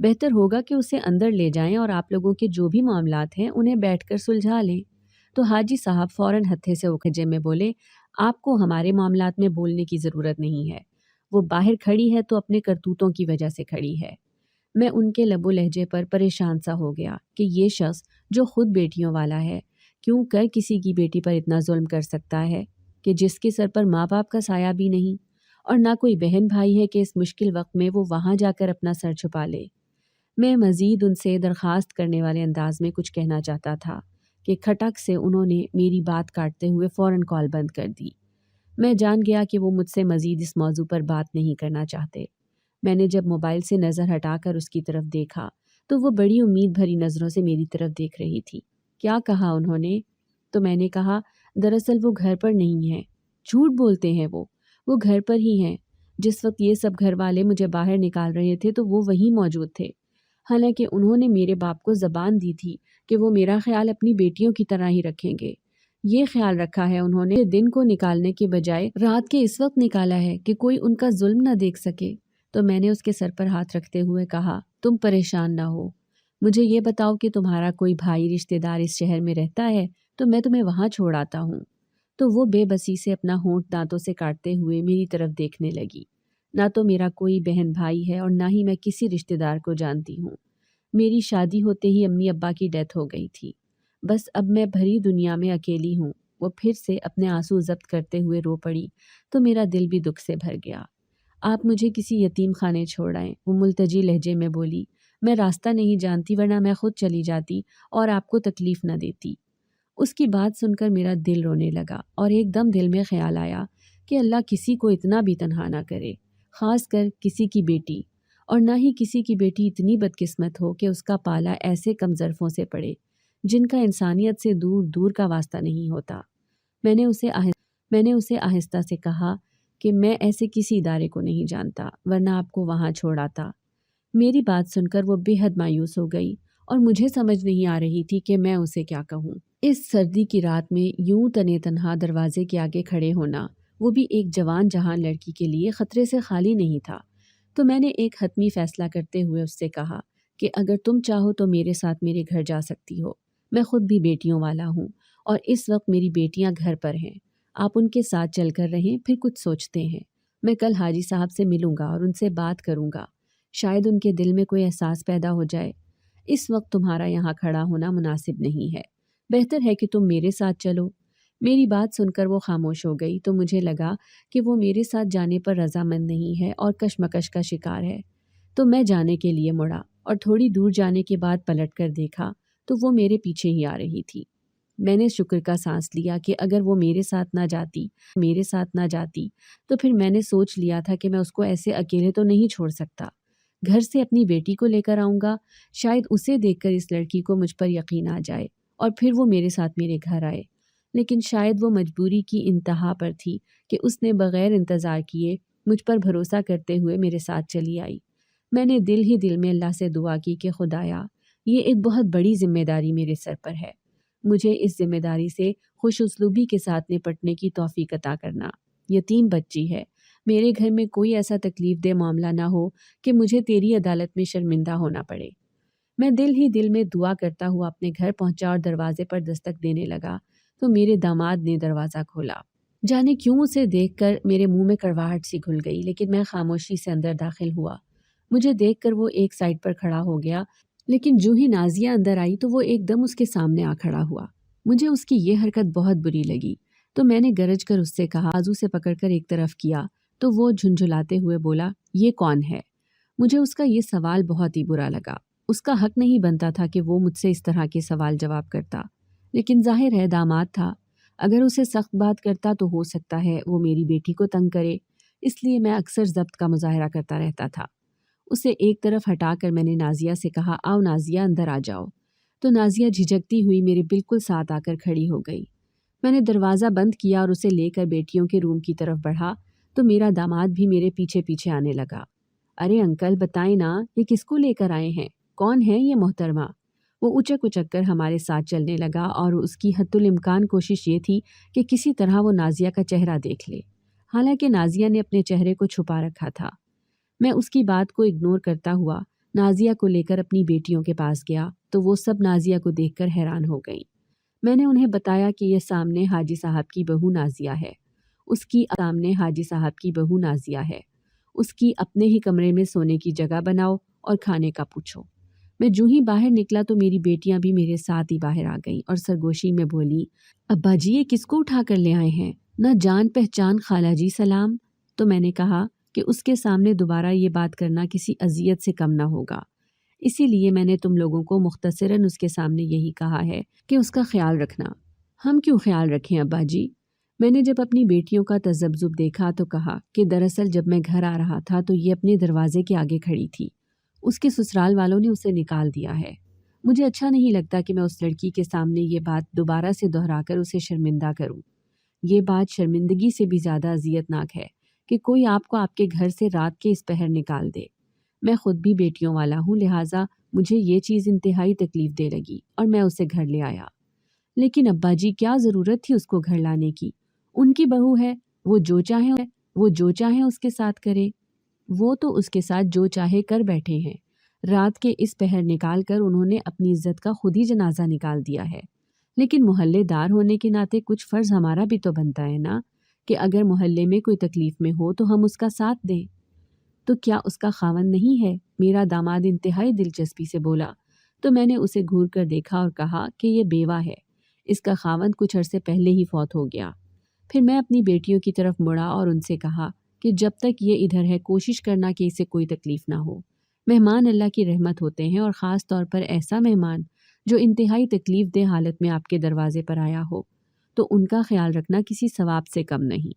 بہتر ہوگا کہ اسے اندر لے جائیں اور آپ لوگوں کے جو بھی معاملات ہیں انہیں بیٹھ کر سلجھا لیں۔ تو حاجی صاحب فوراً ہتھے سے اکھجے میں بولے، آپ کو ہمارے معاملات میں بولنے کی ضرورت نہیں ہے، وہ باہر کھڑی ہے تو اپنے کرتوتوں کی وجہ سے کھڑی ہے۔ میں ان کے لب و لہجے پر پریشان سا ہو گیا کہ یہ شخص جو خود بیٹیوں والا ہے کیوں کر کسی کی بیٹی پر اتنا ظلم کر سکتا ہے کہ جس کے سر پر ماں باپ کا سایہ بھی نہیں اور نہ کوئی بہن بھائی ہے کہ اس مشکل وقت میں وہ وہاں جا کر اپنا سر چھپا لے۔ میں مزید ان سے درخواست کرنے والے انداز میں کچھ کہنا چاہتا تھا کہ کھٹک سے انہوں نے میری بات کاٹتے ہوئے فوراً کال بند کر دی۔ میں جان گیا کہ وہ مجھ سے مزید اس موضوع پر بات نہیں کرنا چاہتے۔ میں نے جب موبائل سے نظر ہٹا کر اس کی طرف دیکھا تو وہ بڑی امید بھری نظروں سے میری طرف دیکھ رہی تھی۔ کیا کہا انہوں نے؟ تو میں نے کہا، دراصل وہ گھر پر نہیں ہیں۔ جھوٹ بولتے ہیں وہ گھر پر ہی ہیں۔ جس وقت یہ سب گھر والے مجھے باہر نکال رہے تھے تو وہ وہیں موجود تھے، حالانکہ انہوں نے میرے باپ کو زبان دی تھی کہ وہ میرا خیال اپنی بیٹیوں کی طرح ہی رکھیں گے۔ یہ خیال رکھا ہے انہوں نے دن کو نکالنے کے بجائے رات کے اس وقت نکالا ہے کہ کوئی ان کا ظلم نہ دیکھ سکے۔ تو میں نے اس کے سر پر ہاتھ رکھتے ہوئے کہا، تم پریشان نہ ہو، مجھے یہ بتاؤ کہ تمہارا کوئی بھائی رشتہ دار اس شہر میں رہتا ہے تو میں تمہیں وہاں چھوڑ آتا ہوں۔ تو وہ بے بسی سے اپنا ہونٹ دانتوں سے کاٹتے ہوئے میری طرف دیکھنے لگی۔ نہ تو میرا کوئی بہن بھائی ہے اور نہ ہی میں کسی رشتہ دار کو جانتی ہوں۔ میری شادی ہوتے ہی امی ابا کی ڈیتھ ہو گئی تھی۔ بس اب میں بھری دنیا میں اکیلی ہوں۔ وہ پھر سے اپنے آنسو ضبط کرتے ہوئے رو پڑی تو میرا دل بھی دکھ سے بھر گیا۔ آپ مجھے کسی یتیم خانے چھوڑ آئیں، وہ ملتجی لہجے میں بولی۔ میں راستہ نہیں جانتی ورنہ میں خود چلی جاتی اور آپ کو تکلیف نہ دیتی۔ اس کی بات سن کر میرا دل رونے لگا اور ایک دم دل میں خیال آیا کہ اللہ کسی کو اتنا بھی تنہا نہ کرے، خاص کر کسی کی بیٹی، اور نہ ہی کسی کی بیٹی اتنی بدقسمت ہو کہ اس کا پالا ایسے کم ظرفوں سے پڑے جن کا انسانیت سے دور دور کا واسطہ نہیں ہوتا۔ میں نے اسے آہستہ سے کہا کہ میں ایسے کسی ادارے کو نہیں جانتا ورنہ آپ کو وہاں چھوڑ آتا۔ میری بات سن کر وہ بے حد مایوس ہو گئی اور مجھے سمجھ نہیں آ رہی تھی کہ میں اسے کیا کہوں۔ اس سردی کی رات میں یوں تنے تنہا دروازے کے آگے کھڑے ہونا، وہ بھی ایک جوان جہان لڑکی کے لیے خطرے سے خالی نہیں تھا۔ تو میں نے ایک حتمی فیصلہ کرتے ہوئے اس سے کہا کہ اگر تم چاہو تو میرے ساتھ میرے گھر جا سکتی ہو، میں خود بھی بیٹیوں والا ہوں اور اس وقت میری بیٹیاں گھر پر ہیں، آپ ان کے ساتھ چل کر رہیں، پھر کچھ سوچتے ہیں۔ میں کل حاجی صاحب سے ملوں گا اور ان سے بات کروں گا، شاید ان کے دل میں کوئی احساس پیدا ہو جائے۔ اس وقت تمہارا یہاں کھڑا ہونا مناسب نہیں ہے، بہتر ہے کہ تم میرے ساتھ چلو۔ میری بات سن کر وہ خاموش ہو گئی تو مجھے لگا کہ وہ میرے ساتھ جانے پر رضامند نہیں ہے اور کشمکش کا شکار ہے۔ تو میں جانے کے لیے مڑا اور تھوڑی دور جانے کے بعد پلٹ کر دیکھا تو وہ میرے پیچھے ہی آ رہی تھی۔ میں نے شکر کا سانس لیا کہ اگر وہ میرے ساتھ نہ جاتی تو پھر میں نے سوچ لیا تھا کہ میں اس کو ایسے اکیلے تو نہیں چھوڑ سکتا۔ گھر سے اپنی بیٹی کو لے کر آؤں گا، شاید اسے دیکھ کر اس لڑکی کو مجھ پر یقین آ جائے اور پھر وہ میرے ساتھ میرے گھر آئے۔ لیکن شاید وہ مجبوری کی انتہا پر تھی کہ اس نے بغیر انتظار کیے مجھ پر بھروسہ کرتے ہوئے میرے ساتھ چلی آئی۔ میں نے دل ہی دل میں اللہ سے دعا کی کہ خدایا، یہ ایک بہت بڑی ذمہ داری میرے سر پر ہے، مجھے اس ذمہ داری سے خوش اسلوبی کے ساتھ نپٹنے کی توفیق عطا کرنا۔ یتیم بچی ہے، میرے گھر میں کوئی ایسا تکلیف دہ معاملہ نہ ہو کہ مجھے تیری عدالت میں شرمندہ ہونا پڑے۔ میں دل ہی دل میں دعا کرتا ہوا اپنے گھر پہنچا اور دروازے پر دستک دینے لگا تو میرے داماد نے دروازہ کھولا۔ جانے کیوں اسے دیکھ کر میرے منہ میں کڑواہٹ سی گھل گئی، لیکن میں خاموشی سے اندر داخل ہوا۔ مجھے دیکھ کر وہ ایک سائڈ پر کھڑا ہو گیا، لیکن جو ہی نازیہ اندر آئی تو وہ ایک دم اس کے سامنے آ کھڑا ہوا۔ مجھے اس کی یہ حرکت بہت بری لگی تو میں نے گرج کر اس سے کہا، بازو سے پکڑ کر ایک طرف کیا تو وہ جھنجھلاتے ہوئے بولا، یہ کون ہے؟ مجھے اس کا یہ سوال بہت ہی برا لگا۔ اس کا حق نہیں بنتا تھا کہ وہ مجھ سے اس طرح کے سوال جواب کرتا، لیکن ظاہر ہے داماد تھا، اگر اسے سخت بات کرتا تو ہو سکتا ہے وہ میری بیٹی کو تنگ کرے، اس لیے میں اکثر ضبط کا مظاہرہ کرتا رہتا تھا۔ اسے ایک طرف ہٹا کر میں نے نازیہ سے کہا، آؤ نازیہ اندر آ جاؤ۔ تو نازیہ جھجکتی ہوئی میرے بالکل ساتھ آ کر کھڑی ہو گئی۔ میں نے دروازہ بند کیا اور اسے لے کر بیٹیوں کے روم کی طرف بڑھا تو میرا داماد بھی میرے پیچھے پیچھے آنے لگا۔ ارے انکل بتائیں نا، یہ کس کو لے کر آئے ہیں؟ کون ہے یہ محترمہ؟ وہ اچک اچک کر ہمارے ساتھ چلنے لگا اور اس کی حتی الامکان کوشش یہ تھی کہ کسی طرح وہ نازیہ کا چہرہ دیکھ لے، حالانکہ نازیہ نے اپنے چہرے کو چھپا رکھا تھا۔ میں اس کی بات کو اگنور کرتا ہوا نازیہ کو لے کر اپنی بیٹیوں کے پاس گیا تو وہ سب نازیہ کو دیکھ کر حیران ہو گئیں۔ میں نے انہیں بتایا کہ یہ سامنے حاجی صاحب کی بہو نازیہ ہے، اس کی اپنے ہی کمرے میں سونے کی جگہ بناؤ اور کھانے کا پوچھو۔ میں جو ہی باہر نکلا تو میری بیٹیاں بھی میرے ساتھ ہی باہر آ گئیں اور سرگوشی میں بولی، ابا جی یہ کس کو اٹھا کر لے آئے ہیں؟ نہ جان پہچان خالہ جی سلام۔ تو میں نے کہا کہ اس کے سامنے دوبارہ یہ بات کرنا کسی اذیت سے کم نہ ہوگا، اسی لیے میں نے تم لوگوں کو مختصراً اس کے سامنے یہی کہا ہے کہ اس کا خیال رکھنا۔ ہم کیوں خیال رکھیں ابا جی؟ میں نے جب اپنی بیٹیوں کا تذبذب دیکھا تو کہا کہ دراصل جب میں گھر آ رہا تھا تو یہ اپنے دروازے کے آگے کھڑی تھی، اس کے سسرال والوں نے اسے نکال دیا ہے۔ مجھے اچھا نہیں لگتا کہ میں اس لڑکی کے سامنے یہ بات دوبارہ سے دہرا کر اسے شرمندہ کروں۔ یہ بات شرمندگی سے بھی زیادہ اذیت ناک ہے کہ کوئی آپ کو آپ کے گھر سے رات کے اس پہر نکال دے۔ میں خود بھی بیٹیوں والا ہوں، لہٰذا مجھے یہ چیز انتہائی تکلیف دے لگی اور میں اسے گھر لے آیا۔ لیکن ابا جی کیا ضرورت تھی اس کو گھر لانے کی؟ ان کی بہو ہے، وہ جو چاہیں اس کے ساتھ کرے۔ وہ تو اس کے ساتھ جو چاہے کر بیٹھے ہیں۔ رات کے اس پہر نکال کر انہوں نے اپنی عزت کا خود ہی جنازہ نکال دیا ہے۔ لیکن محلے دار ہونے کے ناطے کچھ فرض ہمارا بھی تو بنتا ہے نا، کہ اگر محلے میں کوئی تکلیف میں ہو تو ہم اس کا ساتھ دیں۔ تو کیا اس کا خاوند نہیں ہے؟ میرا داماد انتہائی دلچسپی سے بولا۔ تو میں نے اسے گھور کر دیکھا اور کہا کہ یہ بیوہ ہے، اس کا خاوند کچھ عرصے پہلے ہی فوت ہو گیا۔ پھر میں اپنی بیٹیوں کی طرف مڑا اور ان سے کہا کہ جب تک یہ ادھر ہے کوشش کرنا کہ اسے کوئی تکلیف نہ ہو۔ مہمان اللہ کی رحمت ہوتے ہیں، اور خاص طور پر ایسا مہمان جو انتہائی تکلیف دہ حالت میں آپ کے دروازے پر آیا ہو، تو ان کا خیال رکھنا کسی ثواب سے کم نہیں۔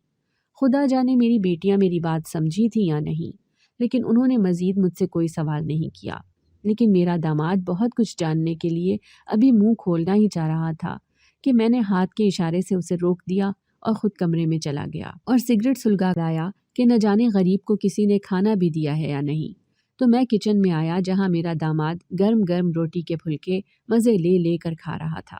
خدا جانے میری بیٹیاں میری بات سمجھی تھیں یا نہیں، لیکن انہوں نے مزید مجھ سے کوئی سوال نہیں کیا۔ لیکن میرا داماد بہت کچھ جاننے کے لیے ابھی منہ کھولنا ہی چاہ رہا تھا کہ میں نے ہاتھ کے اشارے سے اسے روک دیا اور خود کمرے میں چلا گیا اور سگریٹ سلگا لایا کہ نہ جانے غریب کو کسی نے کھانا بھی دیا ہے یا نہیں۔ تو میں کچن میں آیا جہاں میرا داماد گرم گرم روٹی کے پھلکے مزے لے لے کر کھا رہا تھا۔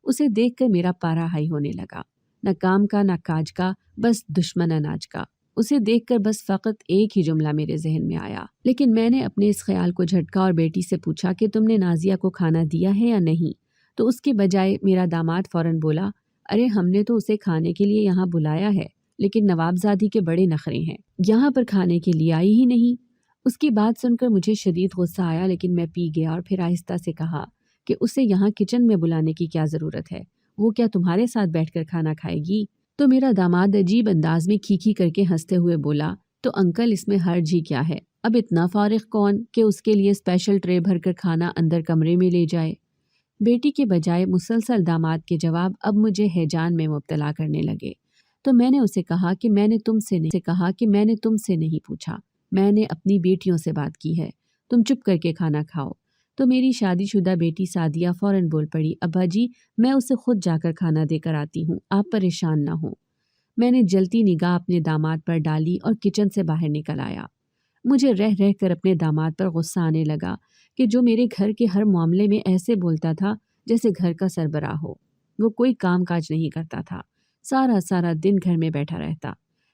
اسے دیکھ کر میرا پارا ہائی ہونے لگا، نہ کام کا نہ کاج کا، بس دشمن اناج کا۔ اسے دیکھ کر بس فقط ایک ہی جملہ میرے ذہن میں آیا، لیکن میں نے اپنے اس خیال کو جھٹکا اور بیٹی سے پوچھا کہ تم نے نازیہ کو کھانا دیا ہے یا نہیں؟ تو اس کے بجائے میرا داماد فوراً بولا، ارے ہم نے تو اسے کھانے کے لیے یہاں بلایا ہے، لیکن نوابزادی کے بڑے نخرے ہیں، یہاں پر کھانے کے لیے آئی ہی نہیں۔ اس کی بات سن کر مجھے شدید غصہ آیا، لیکن میں پی گیا اور پھر آہستہ سے کہا کہ اسے یہاں کچن میں بلانے کی کیا ضرورت ہے؟ وہ کیا تمہارے ساتھ بیٹھ کر کھانا کھائے گی؟ تو میرا داماد عجیب انداز میں کھی کر کے ہنستے ہوئے بولا، تو انکل اس میں حرج ہی کیا ہے؟ اب اتنا فارغ کون کہ اس کے لیے اسپیشل ٹرے بھر کر کھانا اندر کمرے میں لے جائے؟ بیٹی کے بجائے مسلسل داماد کے جواب اب مجھے ہیجان میں مبتلا کرنے لگے۔ تو میں نے اسے کہا کہ میں نے تم سے نہیں پوچھا، میں نے اپنی بیٹیوں سے بات کی ہے، تم چپ کر کے کھانا کھاؤ۔ تو میری شادی شدہ بیٹی سعدیہ فوراً بول پڑی، ابا جی میں اسے خود جا کر کھانا دے کر آتی ہوں، آپ پریشان نہ ہوں۔ میں نے جلتی نگاہ اپنے داماد پر ڈالی اور کچن سے باہر نکل آیا۔ مجھے رہ کر اپنے داماد پر غصہ آنے لگا کہ جو میرے گھر کے ہر معاملے میں ایسے بولتا تھا جیسے گھر کا سربراہ ہو۔ وہ کوئی کام کاج نہیں کرتا تھا، سارا دن گھر میں بیٹھا رہتا۔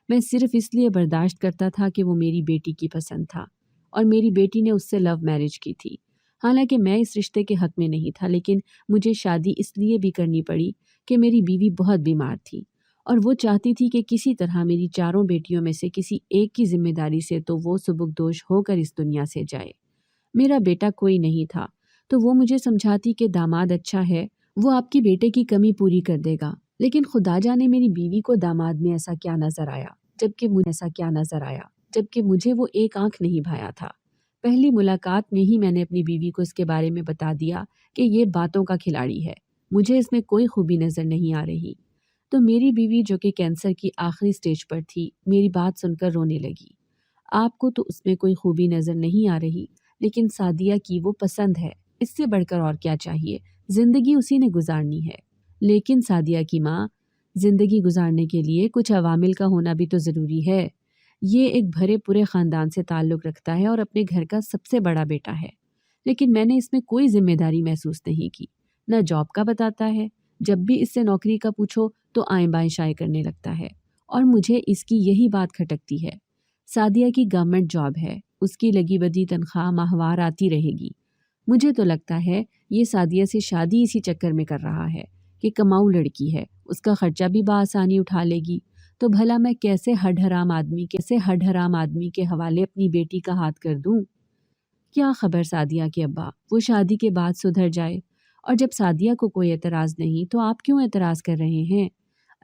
میں صرف اس لیے برداشت کرتا تھا کہ وہ میری بیٹی کی پسند تھا، اور میری بیٹی نے اس سے لو میرج کی تھی۔ حالانکہ میں اس رشتے کے حق میں نہیں تھا، لیکن مجھے شادی اس لیے بھی کرنی پڑی کہ میری بیوی بہت بیمار تھی، اور وہ چاہتی تھی کہ کسی طرح میری چاروں بیٹیوں میں سے کسی ایک کی ذمہ داری سے تو وہ سبکدوش ہو کر اس دنیا سے جائے۔ میرا بیٹا کوئی نہیں تھا، تو وہ مجھے سمجھاتی کہ داماد اچھا ہے، وہ آپ کی بیٹے کی کمی پوری کر دے گا۔ لیکن خدا جانے میری بیوی کو داماد میں ایسا کیا نظر آیا، جبکہ مجھے وہ ایک آنکھ نہیں بھایا تھا۔ پہلی ملاقات میں ہی میں نے اپنی بیوی کو اس کے بارے میں بتا دیا کہ یہ باتوں کا کھلاڑی ہے، مجھے اس میں کوئی خوبی نظر نہیں آ رہی۔ تو میری بیوی جو کہ کینسر کی آخری سٹیج پر تھی، میری بات سن کر رونے لگی۔ آپ کو تو اس میں کوئی خوبی نظر نہیں آ رہی، لیکن سعدیہ کی وہ پسند ہے، اس سے بڑھ کر اور کیا چاہیے؟ زندگی اسی نے گزارنی ہے۔ لیکن سعدیہ کی ماں، زندگی گزارنے کے لیے کچھ عوامل کا ہونا بھی تو ضروری ہے۔ یہ ایک بھرے پورے خاندان سے تعلق رکھتا ہے اور اپنے گھر کا سب سے بڑا بیٹا ہے، لیکن میں نے اس میں کوئی ذمہ داری محسوس نہیں کی۔ نہ جاب کا بتاتا ہے، جب بھی اس سے نوکری کا پوچھو تو آئیں بائیں شائع کرنے لگتا ہے، اور مجھے اس کی یہی بات کھٹکتی ہے۔ سعدیہ کی گورنمنٹ جاب ہے، اس کی لگی بدی تنخواہ ماہوار آتی رہے گی۔ مجھے تو لگتا ہے یہ سعدیہ سے شادی اسی چکر میں کر رہا ہے کہ کماؤ لڑکی ہے، اس کا خرچہ بھی بآسانی اٹھا لے گی، تو بھلا میں کیسے ہڈ حرام آدمی کے حوالے اپنی بیٹی کا ہاتھ کر دوں؟ کیا خبر سعدیہ کے ابا، وہ شادی کے بعد سدھر جائے، اور جب سعدیہ کو کوئی اعتراض نہیں تو آپ کیوں اعتراض کر رہے ہیں؟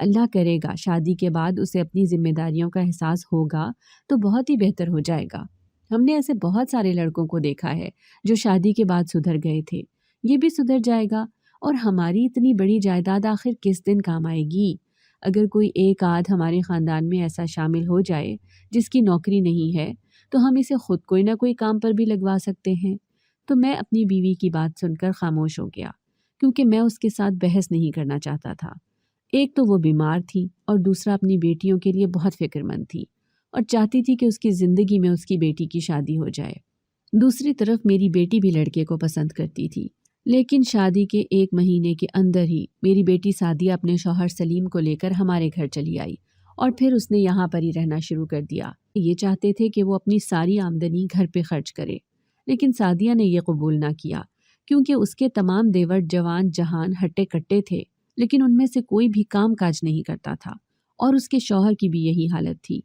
اللہ کرے گا شادی کے بعد اسے اپنی ذمہ داریوں کا احساس ہوگا تو بہت ہی بہتر ہو جائے گا۔ ہم نے ایسے بہت سارے لڑکوں کو دیکھا ہے جو شادی کے بعد سدھر گئے تھے، یہ بھی سدھر جائے گا، اور ہماری اتنی بڑی جائیداد آخر کس دن کام آئے گی؟ اگر کوئی ایک آدھ ہمارے خاندان میں ایسا شامل ہو جائے جس کی نوکری نہیں ہے تو ہم اسے خود کوئی نہ کوئی کام پر بھی لگوا سکتے ہیں۔ تو میں اپنی بیوی کی بات سن کر خاموش ہو گیا، کیونکہ میں اس کے ساتھ بحث نہیں کرنا چاہتا تھا۔ ایک تو وہ بیمار تھی اور دوسرا اپنی بیٹیوں کے لیے بہت فکر مند تھی اور چاہتی تھی کہ اس کی زندگی میں اس کی بیٹی کی شادی ہو جائے۔ دوسری طرف میری بیٹی بھی لڑکے کو پسند کرتی تھی، لیکن شادی کے 1 مہینے کے اندر ہی میری بیٹی سعدیہ اپنے شوہر سلیم کو لے کر ہمارے گھر چلی آئی، اور پھر اس نے یہاں پر ہی رہنا شروع کر دیا۔ یہ چاہتے تھے کہ وہ اپنی ساری آمدنی گھر پہ خرچ کرے، لیکن سعدیہ نے یہ قبول نہ کیا، کیونکہ اس کے تمام دیور جوان جہان ہٹے کٹے تھے، لیکن ان میں سے کوئی بھی کام کاج نہیں کرتا تھا، اور اس کے شوہر کی بھی یہی حالت تھی۔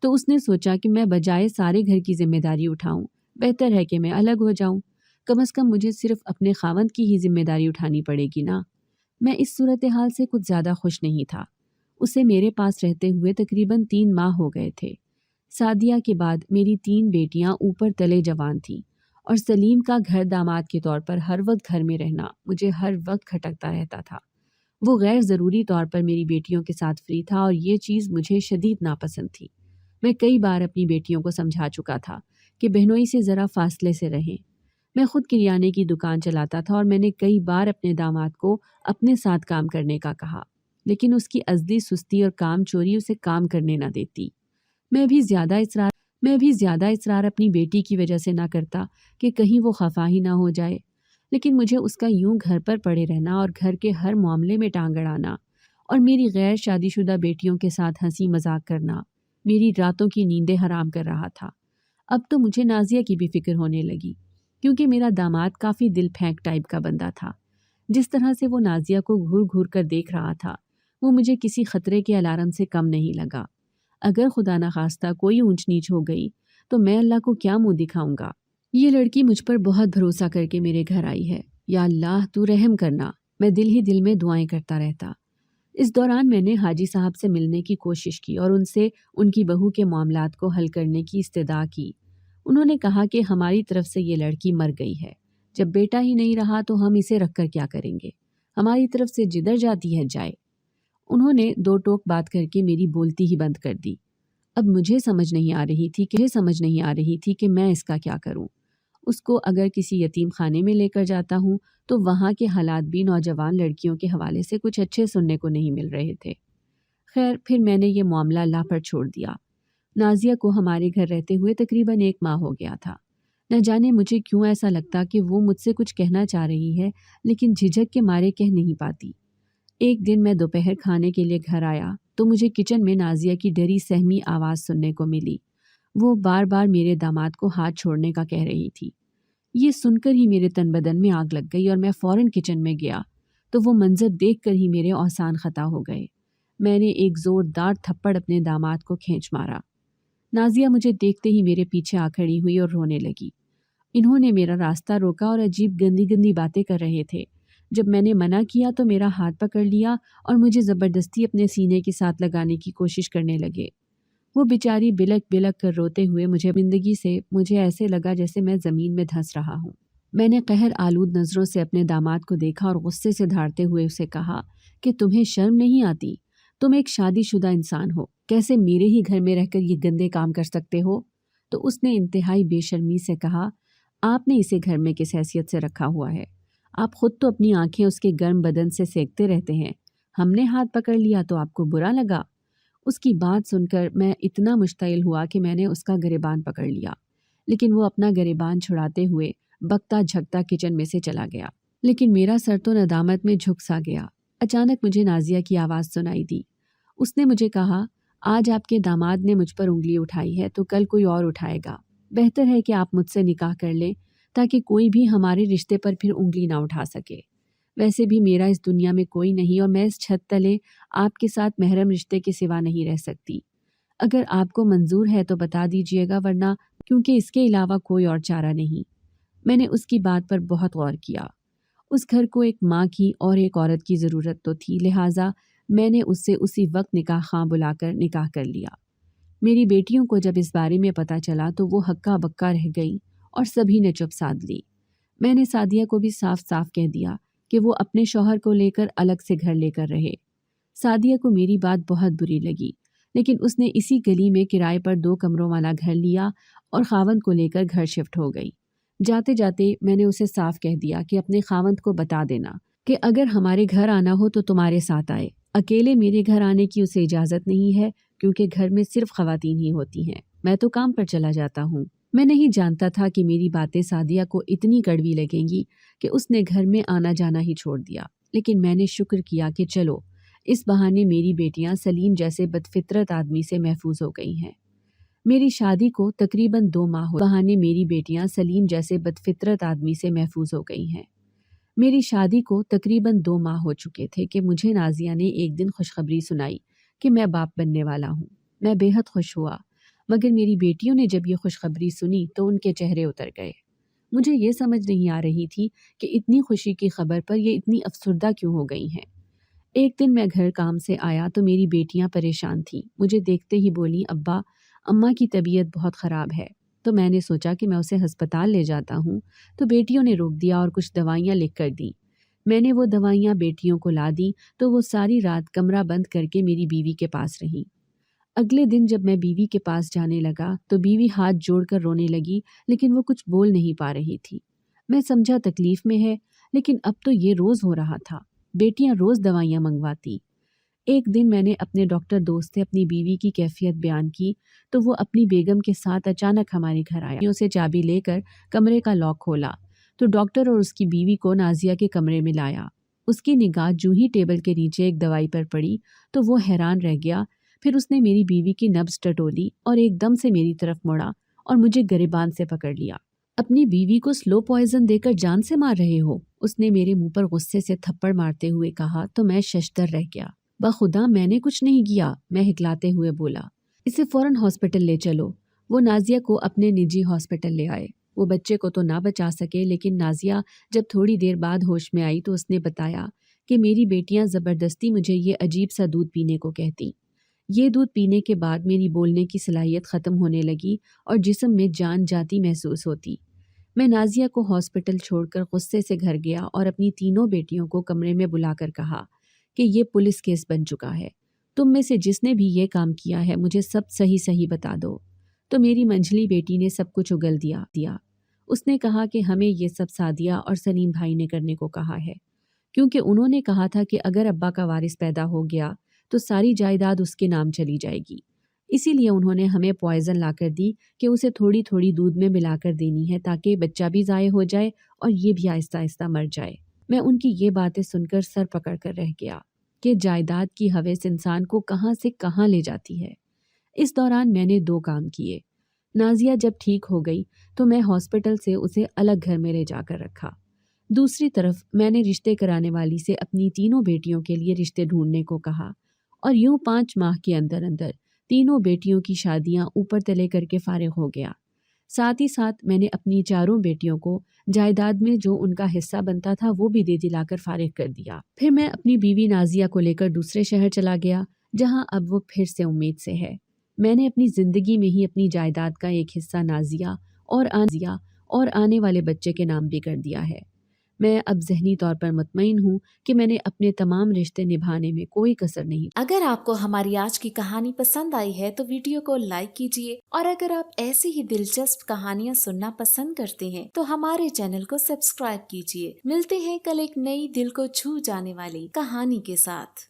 تو اس نے سوچا کہ میں بجائے سارے گھر کی ذمہ داری اٹھاؤں، بہتر ہے کہ میں الگ ہو جاؤں، کم از کم مجھے صرف اپنے خاوند کی ہی ذمہ داری اٹھانی پڑے گی نا۔ میں اس صورتحال سے کچھ زیادہ خوش نہیں تھا۔ اسے میرے پاس رہتے ہوئے تقریباً 3 ماہ ہو گئے تھے۔ سعدیہ کے بعد میری 3 بیٹیاں اوپر تلے جوان تھیں، اور سلیم کا گھر داماد کے طور پر ہر وقت گھر میں رہنا مجھے ہر وقت کھٹکتا رہتا تھا۔ وہ غیر ضروری طور پر میری بیٹیوں کے ساتھ فری تھا، اور یہ چیز مجھے شدید ناپسند تھی۔ میں کئی بار اپنی بیٹیوں کو سمجھا چکا تھا کہ بہنوئی سے ذرا فاصلے سے رہیں۔ میں خود کریانے کی دکان چلاتا تھا، اور میں نے کئی بار اپنے داماد کو اپنے ساتھ کام کرنے کا کہا، لیکن اس کی ازلی سستی اور کام چوری اسے کام کرنے نہ دیتی۔ میں بھی زیادہ اصرار اپنی بیٹی کی وجہ سے نہ کرتا کہ کہیں وہ خفا ہی نہ ہو جائے، لیکن مجھے اس کا یوں گھر پر پڑے رہنا اور گھر کے ہر معاملے میں ٹانگ اڑانا اور میری غیر شادی شدہ بیٹیوں کے ساتھ ہنسی مذاق کرنا میری راتوں کی نیندیں حرام کر رہا تھا۔ اب تو مجھے نازیہ کی بھی فکر ہونے لگی، کیونکہ میرا داماد کافی دل پھینک ٹائپ کا بندہ تھا۔ جس طرح سے وہ نازیہ کو گھور گھور کر دیکھ رہا تھا، وہ مجھے کسی خطرے کے الارم سے کم نہیں لگا۔ اگر خدا نخواستہ کوئی اونچ نیچ ہو گئی تو میں اللہ کو کیا منہ دکھاؤں گا؟ یہ لڑکی مجھ پر بہت بھروسہ کر کے میرے گھر آئی ہے، یا اللہ تو رحم کرنا، میں دل ہی دل میں دعائیں کرتا رہتا۔ اس دوران میں نے حاجی صاحب سے ملنے کی کوشش کی اور ان سے ان کی بہو کے معاملات کو حل کرنے کی استدعا کی۔ انہوں نے کہا کہ ہماری طرف سے یہ لڑکی مر گئی ہے، جب بیٹا ہی نہیں رہا تو ہم اسے رکھ کر کیا کریں گے، ہماری طرف سے جدھر جاتی ہے جائے۔ انہوں نے 2 ٹوک بات کر کے میری بولتی ہی بند کر دی۔ اب مجھے سمجھ نہیں آ رہی تھی کہ میں اس کا کیا کروں۔ اس کو اگر کسی یتیم خانے میں لے کر جاتا ہوں تو وہاں کے حالات بھی نوجوان لڑکیوں کے حوالے سے کچھ اچھے سننے کو نہیں مل رہے تھے۔ خیر، پھر میں نے یہ معاملہ اللہ پر چھوڑ دیا۔ نازیہ کو ہمارے گھر رہتے ہوئے تقریباً 1 ماہ ہو گیا تھا۔ نہ جانے مجھے کیوں ایسا لگتا کہ وہ مجھ سے کچھ کہنا چاہ رہی ہے، لیکن جھجک کے مارے کہہ نہیں پاتی۔ ایک دن میں دوپہر کھانے کے لیے گھر آیا تو مجھے کچن میں نازیہ کی ڈری سہمی آواز سننے کو ملی۔ وہ بار بار میرے داماد کو ہاتھ چھوڑنے کا کہہ رہی تھی۔ یہ سن کر ہی میرے تن بدن میں آگ لگ گئی اور میں فوراً کچن میں گیا تو وہ منظر دیکھ کر ہی میرے اوسان خطا ہو گئے۔ میں نے ایک زوردار تھپڑ اپنے داماد کو کھینچ مارا۔ نازیہ مجھے دیکھتے ہی میرے پیچھے آ کھڑی ہوئی اور رونے لگی۔ انہوں نے میرا راستہ روکا اور عجیب گندی گندی باتیں کر رہے تھے۔ جب میں نے منع کیا تو میرا ہاتھ پکڑ لیا اور مجھے زبردستی اپنے سینے کے ساتھ لگانے کی کوشش کرنے لگے۔ وہ بیچاری بلک بلک کر روتے ہوئے مجھے ایسے لگا جیسے میں زمین میں دھنس رہا ہوں۔ میں نے قہر آلود نظروں سے اپنے داماد کو دیکھا اور غصے سے دھاڑتے ہوئے اسے کہا کہ تمہیں شرم نہیں آتی؟ تم ایک شادی شدہ انسان ہو، کیسے میرے ہی گھر میں رہ کر یہ گندے کام کر سکتے ہو؟ تو اس نے انتہائی بے شرمی سے کہا، آپ نے اسے گھر میں کس حیثیت سے رکھا ہوا ہے؟ آپ خود تو اپنی آنکھیں اس کے گرم بدن سے سینکتے رہتے ہیں، ہم نے ہاتھ پکڑ لیا تو آپ کو برا لگا؟ اس کی بات سن کر میں اتنا مشتعل ہوا کہ میں نے اس کا گریبان پکڑ لیا، لیکن وہ اپنا گریبان چھڑاتے ہوئے بکتا جھکتا کچن میں سے چلا گیا۔ لیکن میرا سر تو ندامت میں جھک سا گیا۔ اچانک مجھے نازیہ کی آواز سنائی دی۔ اس نے مجھے کہا، آج آپ کے داماد نے مجھ پر انگلی اٹھائی ہے تو کل کوئی اور اٹھائے گا۔ بہتر ہے کہ آپ مجھ سے نکاح کر لیں تاکہ کوئی بھی ہمارے رشتے پر پھر انگلی نہ اٹھا سکے۔ ویسے بھی میرا اس دنیا میں کوئی نہیں اور میں اس چھت تلے آپ کے ساتھ محرم رشتے کے سوا نہیں رہ سکتی۔ اگر آپ کو منظور ہے تو بتا دیجیے گا، ورنہ کیونکہ اس کے علاوہ کوئی اور چارہ نہیں۔ میں نے اس کی بات پر بہت غور کیا۔ اس گھر کو ایک ماں کی اور ایک عورت کی ضرورت تو تھی، لہٰذا میں نے اس سے اسی وقت نکاح خواں بلا کر نکاح کر لیا۔ میری بیٹیوں کو جب اس بارے میں پتہ چلا تو وہ ہکا بکا رہ گئی اور سبھی نے چپ سادھ لی۔ میں نے سعدیہ کو بھی صاف صاف کہہ دیا کہ وہ اپنے شوہر کو لے کر الگ سے گھر لے کر رہے۔ سعدیہ کو میری بات بہت بری لگی، لیکن اس نے اسی گلی میں کرائے پر 2 کمروں والا گھر لیا اور خاوند کو لے کر گھر شفٹ ہو گئی۔ جاتے جاتے میں نے اسے صاف کہہ دیا کہ اپنے خاوند کو بتا دینا کہ اگر ہمارے گھر آنا ہو تو تمہارے ساتھ آئے، اکیلے میرے گھر آنے کی اسے اجازت نہیں ہے، کیونکہ گھر میں صرف خواتین ہی ہوتی ہیں، میں تو کام پر چلا جاتا ہوں۔ میں نہیں جانتا تھا کہ میری باتیں سعدیہ کو اتنی کڑوی لگیں گی کہ اس نے گھر میں آنا جانا ہی چھوڑ دیا، لیکن میں نے شکر کیا کہ چلو اس بہانے میری بیٹیاں سلیم جیسے بدفطرت آدمی سے محفوظ ہو گئی ہیں۔ میری شادی کو تقریباً 2 ماہ بہانے میری بیٹیاں سلیم جیسے بدفطرت آدمی سے محفوظ ہو گئی ہیں۔ میری شادی کو تقریباً 2 ماہ ہو چکے تھے کہ مجھے نازیہ نے ایک دن خوشخبری سنائی کہ میں باپ بننے والا ہوں۔ میں بے حد خوش ہوا، مگر میری بیٹیوں نے جب یہ خوشخبری سنی تو ان کے چہرے اتر گئے۔ مجھے یہ سمجھ نہیں آ رہی تھی کہ اتنی خوشی کی خبر پر یہ اتنی افسردہ کیوں ہو گئی ہیں۔ ایک دن میں گھر کام سے آیا تو میری بیٹیاں پریشان تھیں۔ مجھے دیکھتے ہی بولی، ابا اماں کی طبیعت بہت خراب ہے۔ تو میں نے سوچا کہ میں اسے ہسپتال لے جاتا ہوں، تو بیٹیوں نے روک دیا اور کچھ دوائیاں لکھ کر دیں۔ میں نے وہ دوائیاں بیٹیوں کو لا دیں تو وہ ساری رات کمرہ بند کر کے میری بیوی کے پاس رہیں۔ اگلے دن جب میں بیوی کے پاس جانے لگا تو بیوی ہاتھ جوڑ کر رونے لگی، لیکن وہ کچھ بول نہیں پا رہی تھی۔ میں سمجھا تکلیف میں ہے، لیکن اب تو یہ روز ہو رہا تھا، بیٹیاں روز دوائیاں منگواتی۔ ایک دن میں نے اپنے ڈاکٹر دوست سے اپنی بیوی کی کیفیت بیان کی تو وہ اپنی بیگم کے ساتھ اچانک ہمارے گھر آیا۔ اسے چابی لے کر کمرے کا لاک کھولا تو ڈاکٹر اور اس کی بیوی کو نازیہ کے کمرے میں لایا۔ اس کی نگاہ جوں ہی ٹیبل کے نیچے ایک دوائی پر پڑی تو وہ حیران رہ گیا۔ پھر اس نے میری بیوی کی نبض ٹٹولی اور ایک دم سے میری طرف مڑا اور مجھے گریبان سے پکڑ لیا۔ اپنی بیوی کو سلو پوائزن دے کر جان سے مار رہے ہو؟ اس نے میرے منہ پر غصے سے تھپڑ مارتے ہوئے کہا تو میں ششدر رہ گیا۔ بخدا میں نے کچھ نہیں کیا، میں ہکلاتے ہوئے بولا۔ اسے فوراً ہاسپٹل لے چلو۔ وہ نازیہ کو اپنے نجی ہاسپٹل لے آئے۔ وہ بچے کو تو نہ بچا سکے، لیکن نازیہ جب تھوڑی دیر بعد ہوش میں آئی تو اس نے بتایا کہ میری بیٹیاں زبردستی مجھے یہ عجیب سا دودھ پینے کو کہتی۔ یہ دودھ پینے کے بعد میری بولنے کی صلاحیت ختم ہونے لگی اور جسم میں جان جاتی محسوس ہوتی۔ میں نازیہ کو ہاسپٹل چھوڑ کر غصے سے گھر گیا اور اپنی تینوں بیٹیوں کو کمرے میں بلا کر کہا کہ یہ پولیس کیس بن چکا ہے، تم میں سے جس نے بھی یہ کام کیا ہے مجھے سب صحیح بتا دو۔ تو میری منجلی بیٹی نے سب کچھ اگل دیا۔ اس نے کہا کہ ہمیں یہ سب سعدیہ اور سلیم بھائی نے کرنے کو کہا ہے، کیونکہ انہوں نے کہا تھا کہ اگر ابا کا وارث پیدا ہو گیا تو ساری جائیداد اس کے نام چلی جائے گی، اسی لیے انہوں نے ہمیں پوائزن لا کر دی کہ اسے تھوڑی تھوڑی دودھ میں ملا کر دینی ہے تاکہ بچہ بھی ضائع ہو جائے اور یہ بھی آہستہ آہستہ مر جائے۔ میں ان کی یہ باتیں سن کر سر پکڑ کر رہ گیا کہ جائیداد کی ہوس انسان کو کہاں سے کہاں لے جاتی ہے۔ اس دوران میں نے 2 کام کیے۔ نازیہ جب ٹھیک ہو گئی تو میں ہاسپٹل سے اسے الگ گھر میں لے جا کر رکھا۔ دوسری طرف میں نے رشتے کرانے والی سے اپنی تینوں بیٹیوں کے لیے رشتے ڈھونڈنے کو کہا اور یوں 5 ماہ کے اندر تینوں بیٹیوں کی شادیاں اوپر تلے کر کے فارغ ہو گیا۔ ساتھ ہی ساتھ میں نے اپنی 4 بیٹیوں کو جائیداد میں جو ان کا حصہ بنتا تھا وہ بھی دے دلا کر فارغ کر دیا۔ پھر میں اپنی بیوی نازیہ کو لے کر دوسرے شہر چلا گیا، جہاں اب وہ پھر سے امید سے ہے۔ میں نے اپنی زندگی میں ہی اپنی جائیداد کا ایک حصہ نازیہ اور آنے والے بچے کے نام بھی کر دیا ہے۔ میں اب ذہنی طور پر مطمئن ہوں کہ میں نے اپنے تمام رشتے نبھانے میں کوئی کسر نہیں۔ اگر آپ کو ہماری آج کی کہانی پسند آئی ہے تو ویڈیو کو لائک کیجیے، اور اگر آپ ایسی ہی دلچسپ کہانیاں سننا پسند کرتے ہیں تو ہمارے چینل کو سبسکرائب کیجیے۔ ملتے ہیں کل ایک نئی دل کو چھو جانے والی کہانی کے ساتھ۔